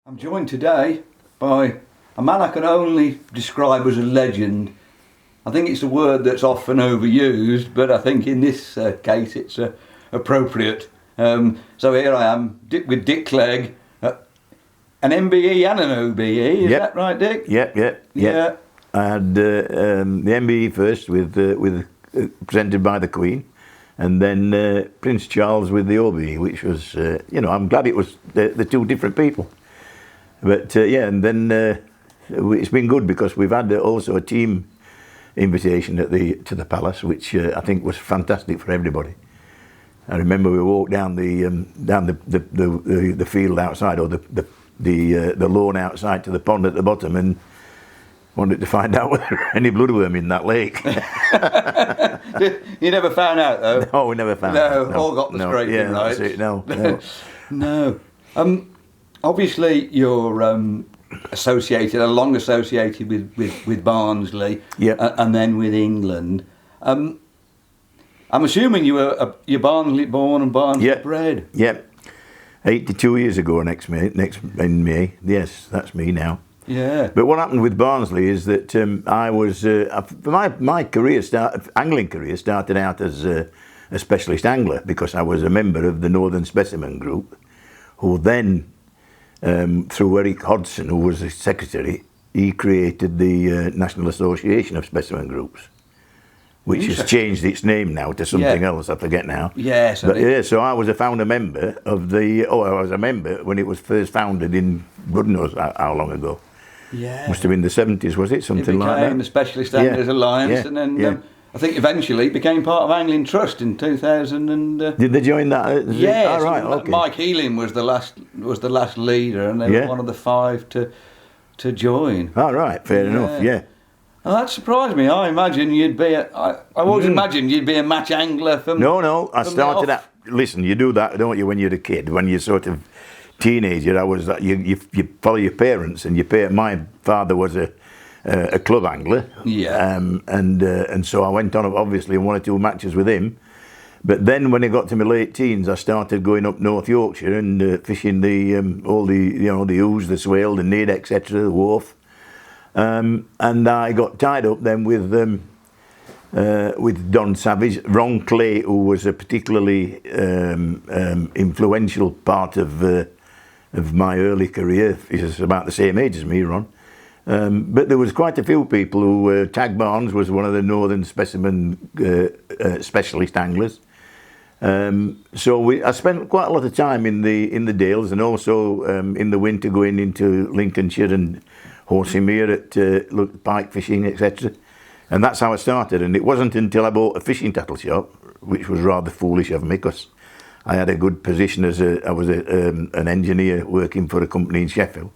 I'm joined today by a man I can only describe as a legend. I think it's a word that's often overused, but I think in this case it's appropriate. So here I am with Dick Clegg, an MBE and an OBE, is that right, Dick? Yep. Yeah. I had the MBE first with presented by the Queen, and then Prince Charles with the OBE, which was, I'm glad it was the two different people. But and then it's been good because we've had also a team invitation to the palace, which I think was fantastic for everybody. I remember we walked down the field outside, or the lawn outside to the pond at the bottom, and wanted to find out whether there were any bloodworm in that lake. You never found out, though? No, we never found out. No, all got the scraping right. That's it. No. No. Obviously, you're long associated with Barnsley, and then with England. I'm assuming you're Barnsley born and Barnsley bred. Yep. 82 years ago next in May. Yes, that's me now. Yeah. But what happened with Barnsley is that I was my angling career started out as a specialist angler because I was a member of the Northern Specimen Group, who then through Eric Hodgson, who was the secretary, he created the National Association of Specimen Groups, which has changed its name now to something else. I forget now. Yes. But so I was a founder member of I was a member when it was first founded in God knows how long ago. Yeah. Must have been the 70s, was it? Something like that. It became the Specialist Anglers Alliance, and then I think eventually it became part of Angling Trust in 2000. Did they join that? Yeah. Oh, right, okay. Mike Healing was the last leader, and they were one of the 5 to join. Oh, right, fair enough. Yeah. Oh, that surprised me. I imagine you'd be. I always imagined you'd be a match angler from. No. I started out. Listen, you do that, don't you? When you're a kid, when you're sort of teenager, I was. You follow your parents, and my father was a club angler. Yeah. And so I went on obviously 1 or 2 matches with him. But then when I got to my late teens, I started going up North Yorkshire and fishing all the ooze, the swale, the nid, etc., the wharf. And I got tied up then with Don Savage, Ron Clay, who was a particularly influential part of my early career. He's about the same age as me, Ron. But there was quite a few people who Tag Barnes was one of the Northern Specimen specialist anglers. So I spent quite a lot of time in the Dales, and also in the winter going into Lincolnshire and Horsemere at pike fishing, etc. And that's how I started. And it wasn't until I bought a fishing tackle shop, which was rather foolish of me, because I had a good position I was an engineer working for a company in Sheffield.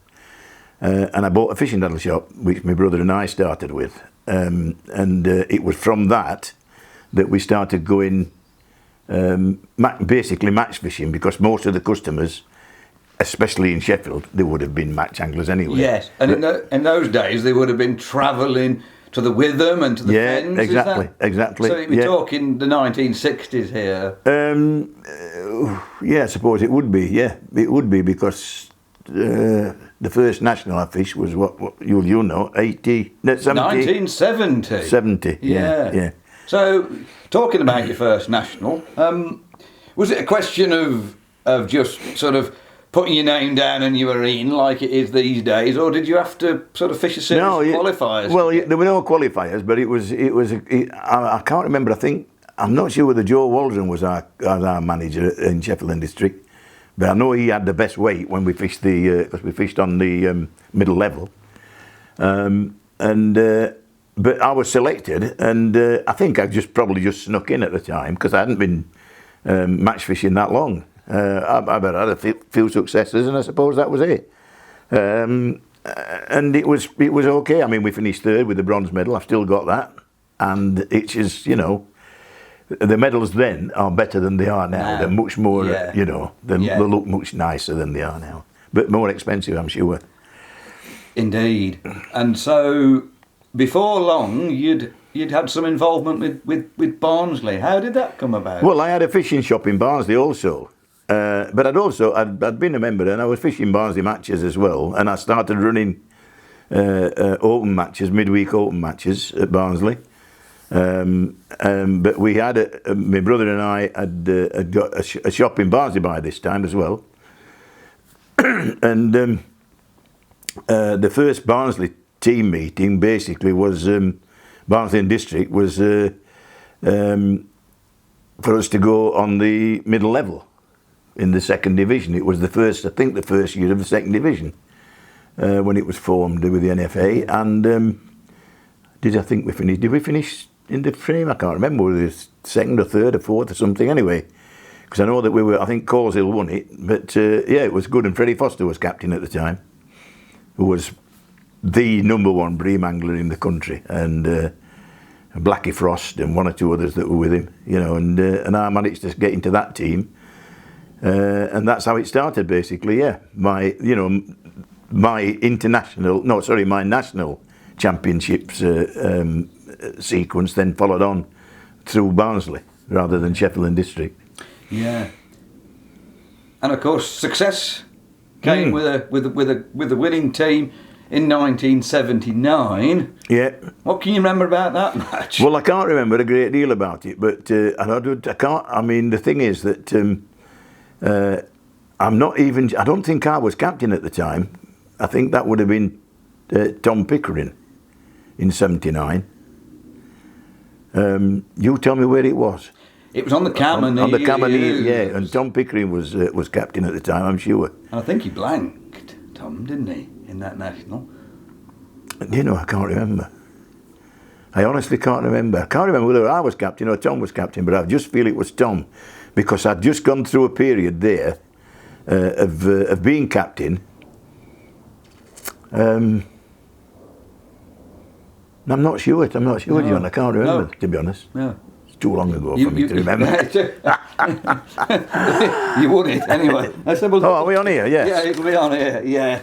And I bought a fishing tackle shop, which my brother and I started with. And it was from that we started going basically match fishing, because most of the customers, especially in Sheffield, they would have been match anglers anyway. Yes, and in those days they would have been travelling to the Witham and to the Fens. Exactly. So we're talking the 1960s here. I suppose it would be. Yeah, it would be, because the first national I fished was what you know, 1970. 70. Yeah. So, talking about your first national, was it a question of just sort of putting your name down and you were in, like it is these days, or did you have to sort of fish a series of qualifiers? Well, there were no qualifiers, but I can't remember. I'm not sure whether Joe Waldron was our manager in Sheffield and District, but I know he had the best weight when we fished because we fished on the middle level, but I was selected, and I think I probably just snuck in at the time, because I hadn't been match fishing that long. I've had a few successes, and I suppose that was it. And it was okay. I mean, we finished 3rd with the bronze medal. I've still got that, and it's just, the medals then are better than they are now. They're much more, they look much nicer than they are now, but more expensive, I'm sure. Indeed. And so, before long, you'd had some involvement with Barnsley. How did that come about? Well, I had a fishing shop in Barnsley also. but I'd been a member, and I was fishing Barnsley matches as well, and I started running open matches, midweek open matches at Barnsley. But we had my brother and I had got a shop in Barnsley by this time as well. And the first Barnsley team meeting basically was Barnsley and District was for us to go on the middle level in the second division. It was the first year of the second division when it was formed with the NFA. And did we finish in the frame? I can't remember whether it was second or third or fourth or something anyway. Because I know that I think Coleshill won it, but yeah, it was good. And Freddie Foster was captain at the time, who was the number one bream angler in the country, and Blackie Frost and one or two others that were with him, you know, and I managed to get into that team, and that's how it started basically. Yeah, my national championships sequence then followed on through Barnsley rather than Sheffield and District. Yeah, and of course success came with a winning team in 1979. Yeah. What can you remember about that match? Well, I can't remember a great deal about it, but I can't. I mean, the thing is that I don't think I was captain at the time. I think that would have been Tom Pickering in '79. You tell me where it was. It was on the Camanee. On the Camanee, yeah, and Tom Pickering was captain at the time, I'm sure. And I think he blanked, Tom, didn't he, in that national? You know, I can't remember. I honestly can't remember. I can't remember whether I was captain or Tom was captain, but I just feel it was Tom, because I'd just gone through a period there of being captain. I'm not sure, John. I can't remember, to be honest. No. Too long ago for me to remember. You wouldn't anyway. I said, well, are we on here? Yes. Yeah, it'll be on here. Yeah,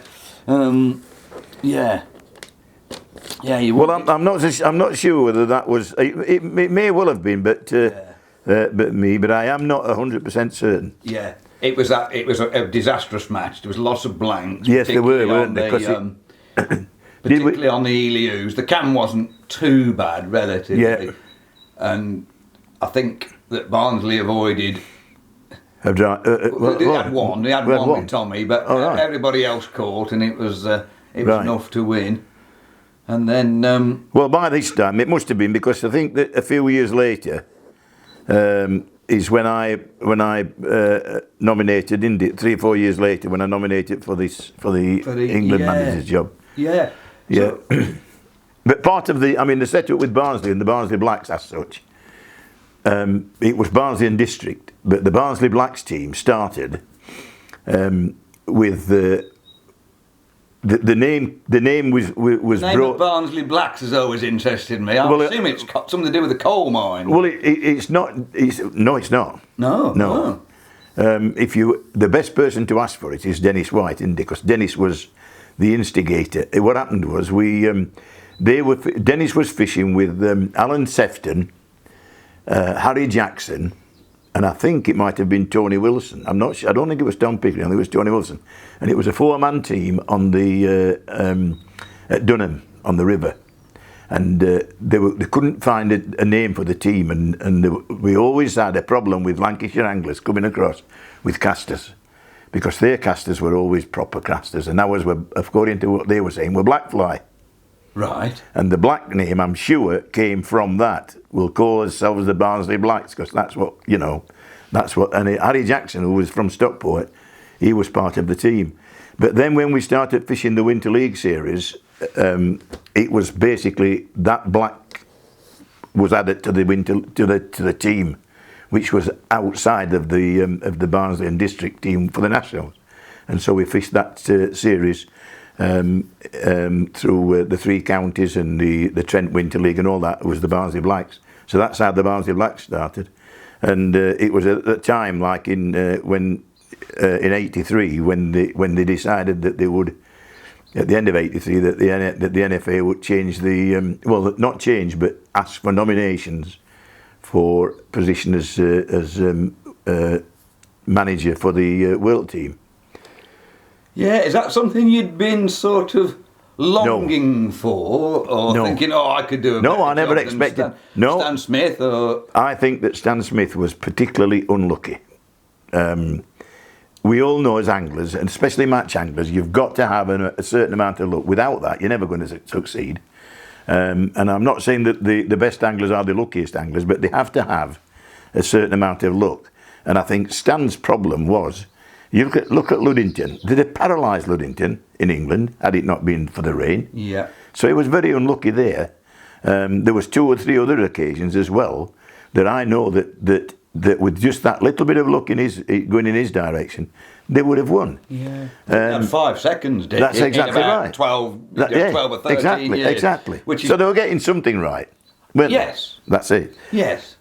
yeah. You would. Well, I'm not sure whether that was. It may well have been, but I am not 100% certain. Yeah, it was that. It was a disastrous match. There was lots of blanks. Yes, there were, weren't there? Particularly on the Elius. The cam wasn't too bad relatively. Yeah. And I think that Barnsley avoided. They had one with Tommy, but everybody else caught, and it was enough to win. And then, well, by this time it must have been, because I think that a few years later is when I nominated, isn't it? 3 or 4 years later, when I nominated for the England manager's job. Yeah. Yeah. So, but part of the setup with Barnsley and the Barnsley Blacks as such, it was Barnsley and District, but the Barnsley Blacks team started with the name. The name was the name brought. Of Barnsley Blacks has always interested me. I assume it's got something to do with the coal mine. Well, it's not. It's not. No. The best person to ask for it is Dennis White, isn't it? Because Dennis was the instigator. What happened was Dennis was fishing with Alan Sefton, Harry Jackson, and I think it might have been Tony Wilson. I'm not sure. I don't think it was Tom Pickering. I think it was Tony Wilson, and it was a 4-man team on the at Dunham on the river, and they couldn't find a name for the team, and we always had a problem with Lancashire anglers coming across with casters, because their casters were always proper casters, and ours were, according to what they were saying, were blackfly. Right. And the black name, I'm sure, came from that. We'll call ourselves the Barnsley Blacks, because that's what, and Harry Jackson, who was from Stockport, he was part of the team. But then when we started fishing the Winter League series, it was basically that black was added to the team, which was outside of the Barnsley and District team for the Nationals. And so we fished that series through the 3 counties and the Trent Winter League and all that. It was the Barnsley Blacks. So that's how the Barnsley Blacks started. And it was at the time, like in '83, when they decided that they would, at the end of '83, that the NFA would change not change, but ask for nominations for position as manager for the World team. Yeah, is that something you'd been sort of longing for, or thinking, oh, I could do a better I never job expected. than Stan Smith? Or I think that Stan Smith was particularly unlucky. We all know as anglers, and especially match anglers, you've got to have a certain amount of luck. Without that, you're never going to succeed. And I'm not saying that the best anglers are the luckiest anglers, but they have to have a certain amount of luck. And I think Stan's problem was, you look at Luddington. They'd have paralysed Luddington in England had it not been for the rain. Yeah. So he was very unlucky there. There was 2 or 3 other occasions as well that I know that with just that little bit of luck going in his direction, they would have won. Yeah. Had 5 seconds, Dick. That's exactly right. 12 or 13 years. Exactly. So they were getting something right. Yes. That's it. Yes.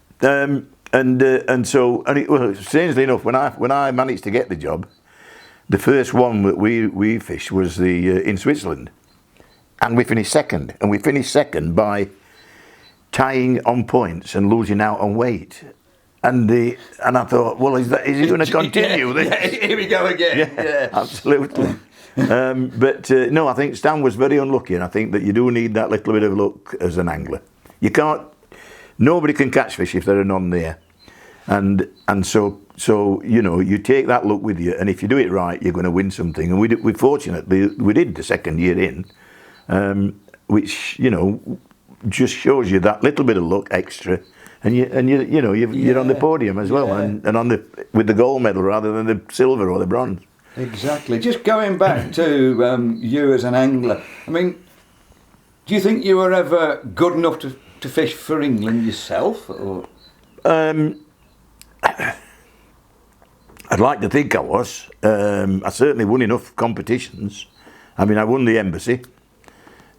And strangely enough, when I managed to get the job, the first one that we fished was in Switzerland, and we finished second. And we finished second by tying on points and losing out on weight. And I thought, well, is he going to continue this? Yeah, here we go again. Yeah. Absolutely. No, I think Stan was very unlucky, and I think that you do need that little bit of luck as an angler. You can't. Nobody can catch fish if there are none there, and so you take that luck with you, and if you do it right, you're going to win something. And we fortunately we did the second year in, which just shows you that little bit of luck extra, and you're on the podium as well, and with the gold medal rather than the silver or the bronze. Exactly. Just going back to you as an angler, I mean, do you think you were ever good enough to fish for England yourself? Or? I'd like to think I was. I certainly won enough competitions. I mean, I won the embassy.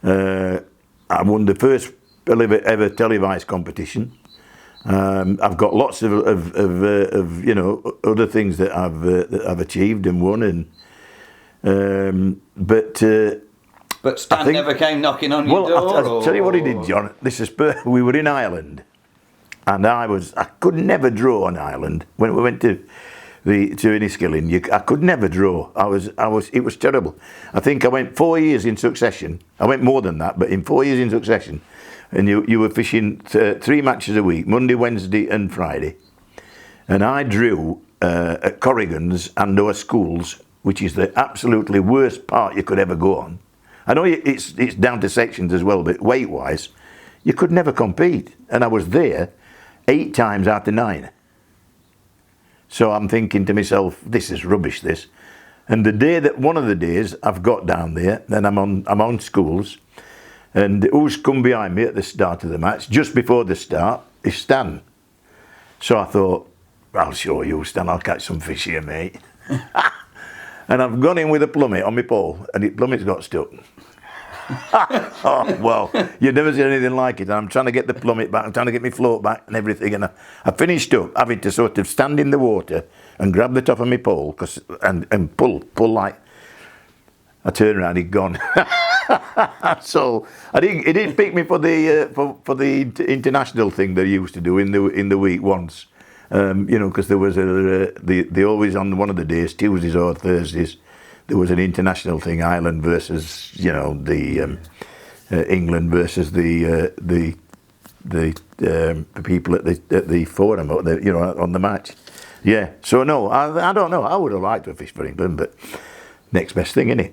I won the first ever televised competition. I've got lots of other things that I've achieved and won, But Stan never came knocking on your door? I'll tell you what he did, John. We were in Ireland, and I could never draw on Ireland. When we went to Enniskillen, I could never draw. It was terrible. I think I went 4 years in succession. I went more than that, but in 4 years in succession, and you were fishing 3 matches a week, Monday, Wednesday, and Friday. And I drew at Corrigan's and our schools, which is the absolutely worst part you could ever go on. I know it's down to sections as well, but weight-wise, you could never compete. And I was there 8 times out of 9. So I'm thinking to myself, this is rubbish, this. And one of the days I've got down there, then I'm on schools, and who's come behind me at the start of the match, just before the start, is Stan. So I thought, I'll show you, Stan, I'll catch some fish here, mate. And I've gone in with a plummet on my pole, and the plummet's got stuck. Oh, well, you've never seen anything like it. I'm trying to get the plummet back, I'm trying to get my float back and everything, and I finished up having to sort of stand in the water and grab the top of my pole and pull like. I turned around, he'd gone. So it didn't pick me for the international thing they used to do in the week once. Because there was they always on one of the days, Tuesdays or Thursdays, there was an international thing, Ireland versus the England versus the people at the forum or on the match. Yeah. So no, I don't know. I would have liked to fish for England, but next best thing, innit?